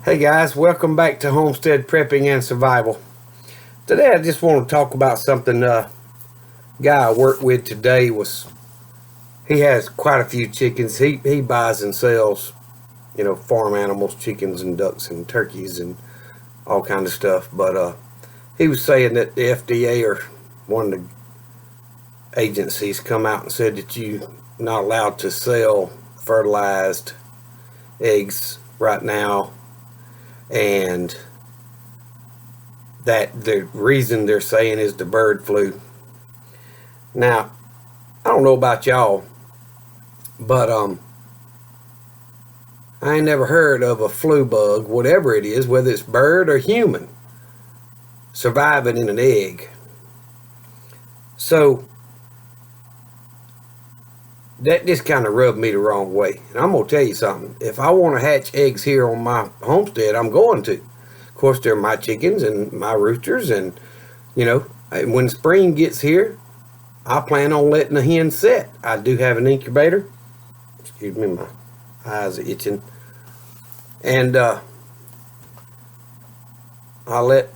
Hey guys, welcome back to Homestead Prepping and Survival. Today I just want to talk about something. Guy I worked with today he has quite a few chickens. He buys and sells, farm animals, chickens and ducks and turkeys and all kind of stuff. But he was saying that the FDA or one of the agencies come out and said that you're not allowed to sell fertilized eggs right now, and that the reason they're saying is the bird flu. Now, I don't know about y'all, but I ain't never heard of a flu bug, whatever it is, whether it's bird or human, surviving in an egg. So that just kind of rubbed me the wrong way. And I'm going to tell you something. If I want to hatch eggs here on my homestead, I'm going to. Of course, they're my chickens and my roosters. And, when spring gets here, I plan on letting the hens set. I do have an incubator. Excuse me, my eyes are itching. And I let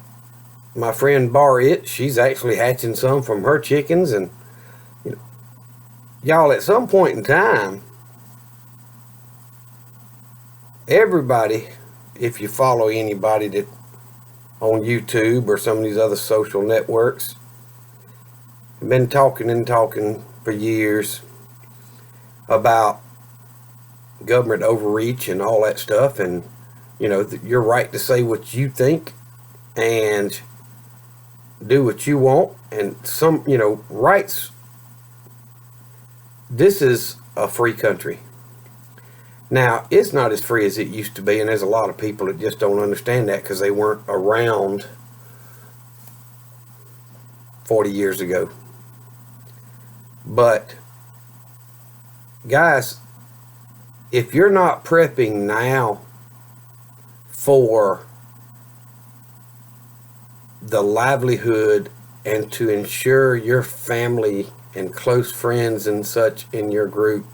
my friend borrow it. She's actually hatching some from her chickens. And y'all, at some point in time, everybody, if you follow anybody that on YouTube or some of these other social networks, have been talking for years about government overreach and all that stuff. And you're right to say what you think and do what you want, and some rights. This is a free country. Now, it's not as free as it used to be, and there's a lot of people that just don't understand that because they weren't around 40 years ago. But, guys, if you're not prepping now for the livelihood and to ensure your family and close friends and such in your group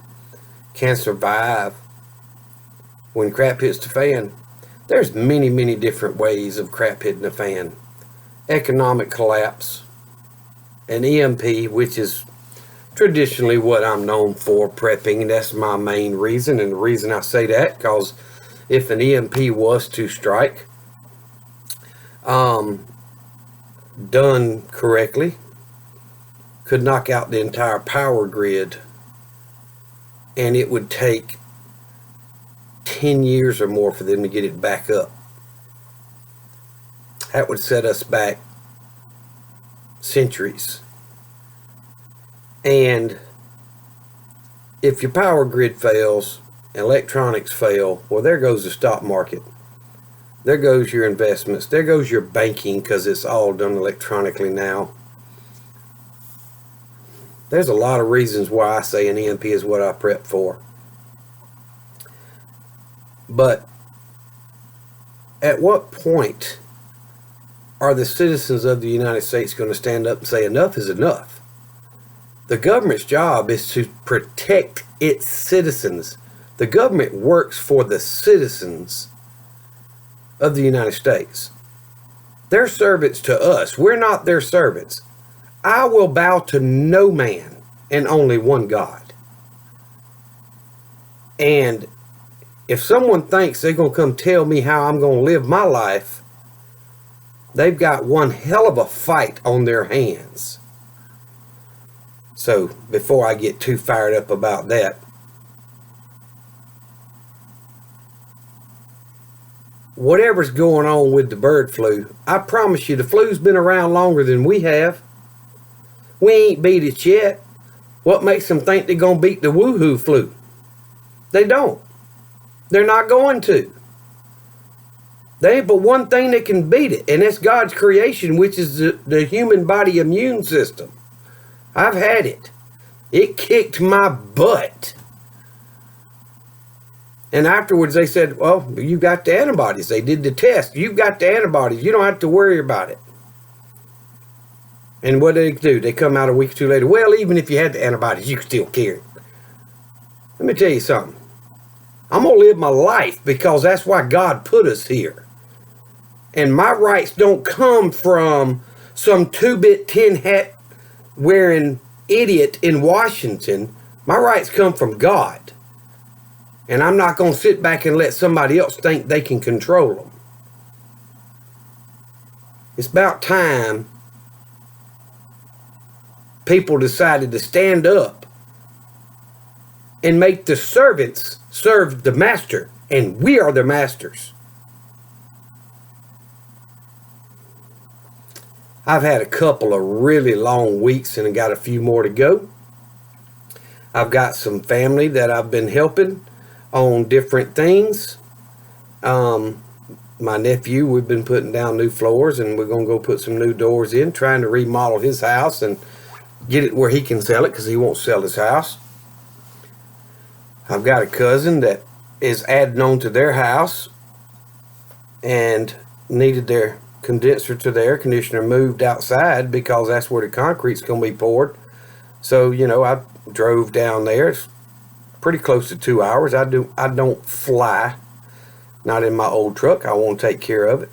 can survive when crap hits the fan, there's many different ways of crap hitting the fan. Economic collapse, an EMP, which is traditionally what I'm known for prepping, and that's my main reason. And the reason I say that, because if an EMP was to strike, done correctly, could knock out the entire power grid, and it would take 10 years or more for them to get it back up. That would set us back centuries. And if your power grid fails, electronics fail, well, there goes the stock market. There goes your investments. There goes your banking, because it's all done electronically now. There's a lot of reasons why I say an EMP is what I prep for. But at what point are the citizens of the United States going to stand up and say enough is enough? The government's job is to protect its citizens. The government works for the citizens of the United States. They're servants to us. We're not their servants. I will bow to no man and only one God. And if someone thinks they're going to come tell me how I'm going to live my life, they've got one hell of a fight on their hands. So before I get too fired up about that, whatever's going on with the bird flu, I promise you the flu's been around longer than we have. We ain't beat it yet. What makes them think they're going to beat the woohoo flu? They don't. They're not going to. There ain't but one thing that can beat it, and that's God's creation, which is the human body immune system. I've had it. It kicked my butt. And afterwards they said, well, you got the antibodies. They did the test. You've got the antibodies. You don't have to worry about it. And what do? They come out a week or two later. Well, even if you had the antibodies, you could still carry it. Let me tell you something. I'm going to live my life because that's why God put us here. And my rights don't come from some two-bit tin hat wearing idiot in Washington. My rights come from God. And I'm not going to sit back and let somebody else think they can control them. It's about time people decided to stand up and make the servants serve the master, and we are the masters. I've had a couple of really long weeks and I got a few more to go. I've got some family that I've been helping on different things. My nephew, we've been putting down new floors, and we're going to go put some new doors in, trying to remodel his house and get it where he can sell it, because he won't sell his house. I've got a cousin that is adding on to their house and needed their condenser to the air conditioner moved outside because that's where the concrete's going to be poured. So, you know, I drove down there. It's pretty close to 2 hours. I don't fly. Not in my old truck. I want to take care of it.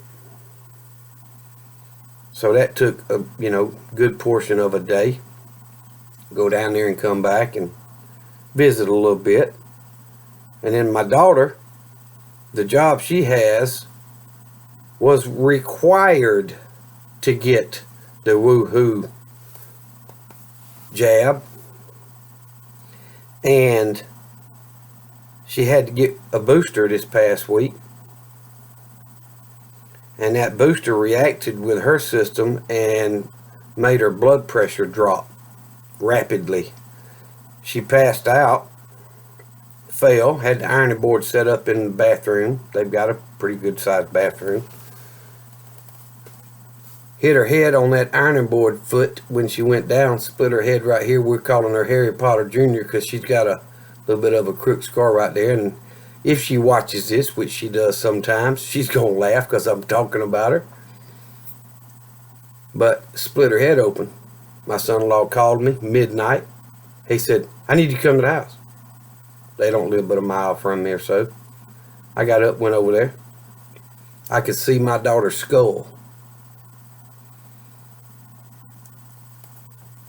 So that took a, good portion of a day. Go down there and come back and visit a little bit. And then my daughter, the job she has, was required to get the woohoo jab. And she had to get a booster this past week. And that booster reacted with her system and made her blood pressure drop rapidly. She passed out, fell, had the ironing board set up in the bathroom. They've got a pretty good sized bathroom. Hit her head on that ironing board foot when she went down, split her head right here. We're calling her Harry Potter Jr. because she's got a little bit of a crook scar right there. And if she watches this, which she does sometimes, she's going to laugh because I'm talking about her. But split her head open. My son-in-law called me midnight. He said, I need you to come to the house. They don't live but a mile from me or so. I got up, went over there. I could see my daughter's skull.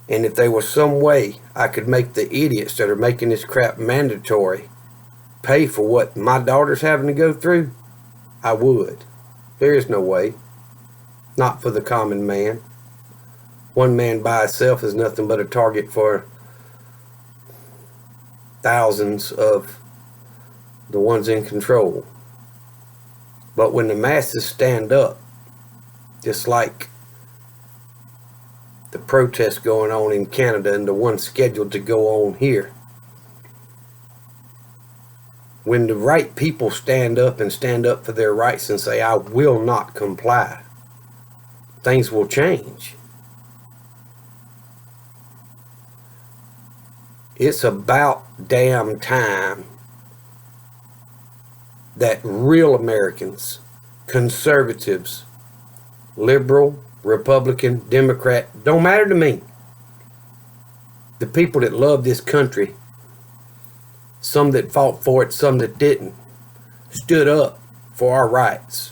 And if there was some way I could make the idiots that are making this crap mandatory pay for what my daughter's having to go through, I would. There is no way. Not for the common man. One man by himself is nothing but a target for thousands of the ones in control. But when the masses stand up, just like the protests going on in Canada and the one scheduled to go on here, when the right people stand up and stand up for their rights and say, I will not comply, things will change. It's about damn time that real Americans, conservatives, liberal, Republican, Democrat, don't matter to me, the people that love this country, some that fought for it, some that didn't, stood up for our rights.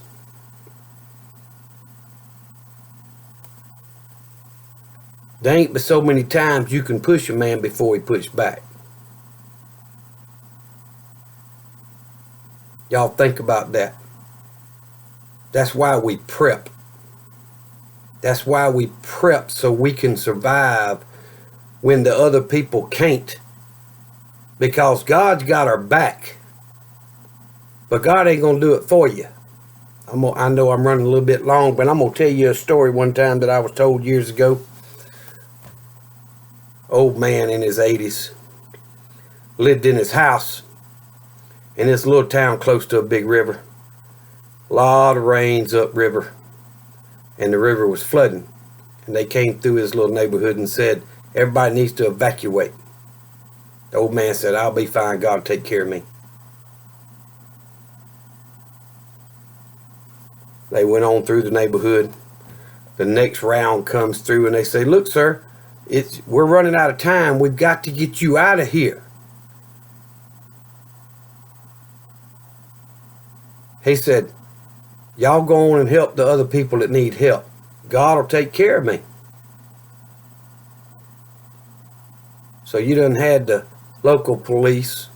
There ain't but so many times you can push a man before he pushes back. Y'all think about that. That's why we prep. That's why we prep, so we can survive when the other people can't. Because God's got our back. But God ain't going to do it for you. I know I'm running a little bit long, but I'm going to tell you a story one time that I was told years ago. Old man in his 80s. Lived in his house in this little town close to a big river. A lot of rains upriver. And the river was flooding. And they came through his little neighborhood and said, everybody needs to evacuate. The old man said, I'll be fine. God will take care of me. They went on through the neighborhood. The next round comes through and they say, look, sir, we're running out of time. We've got to get you out of here. He said, y'all go on and help the other people that need help. God will take care of me. So you done had the local police,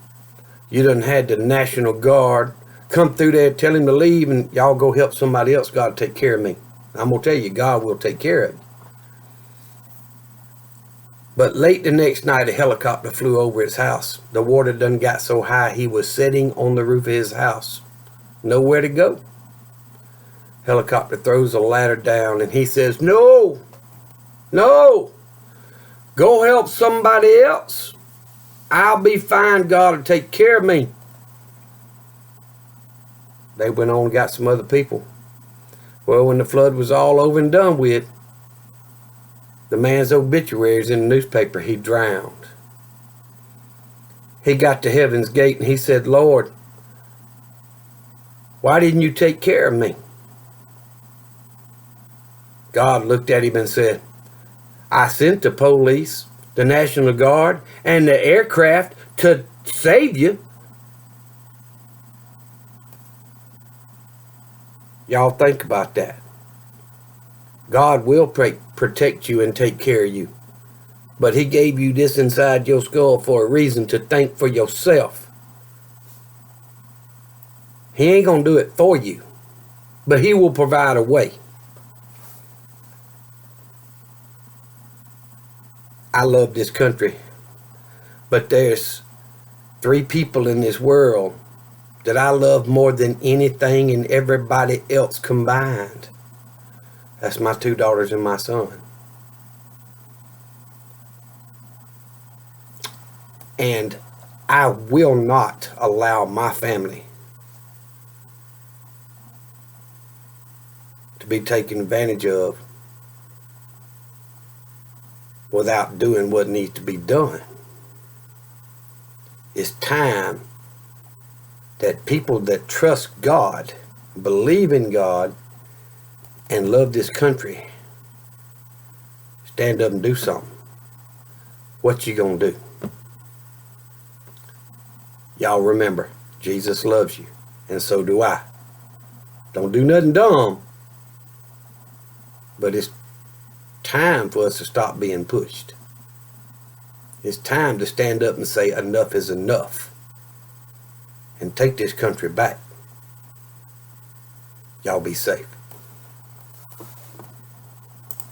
you done had the National Guard come through there, tell him to leave, and y'all go help somebody else. God will take care of me. I'm going to tell you, God will take care of you. But late the next night, a helicopter flew over his house. The water done got so high, he was sitting on the roof of his house. Nowhere to go. Helicopter throws a ladder down, and he says, no, no, go help somebody else. I'll be fine. God will take care of me. They went on and got some other people. Well, when the flood was all over and done with, the man's obituary is in the newspaper. He drowned. He got to heaven's gate and he said, Lord, why didn't you take care of me? God looked at him and said, I sent the police, the National Guard, and the aircraft to save you. Y'all think about that. God will protect you and take care of you. But he gave you this inside your skull for a reason, to think for yourself. He ain't going to do it for you, but he will provide a way. I love this country, but there's 3 people in this world that I love more than anything and everybody else combined. That's my 2 daughters and my son. And I will not allow my family to be taken advantage of without doing what needs to be done. It's time that people that trust God, believe in God, and love this country stand up and do something. What you gonna do? Y'all remember, Jesus loves you, and so do I. Don't do nothing dumb, but it's time for us to stop being pushed. It's time to stand up and say enough is enough and take this country back. Y'all be safe.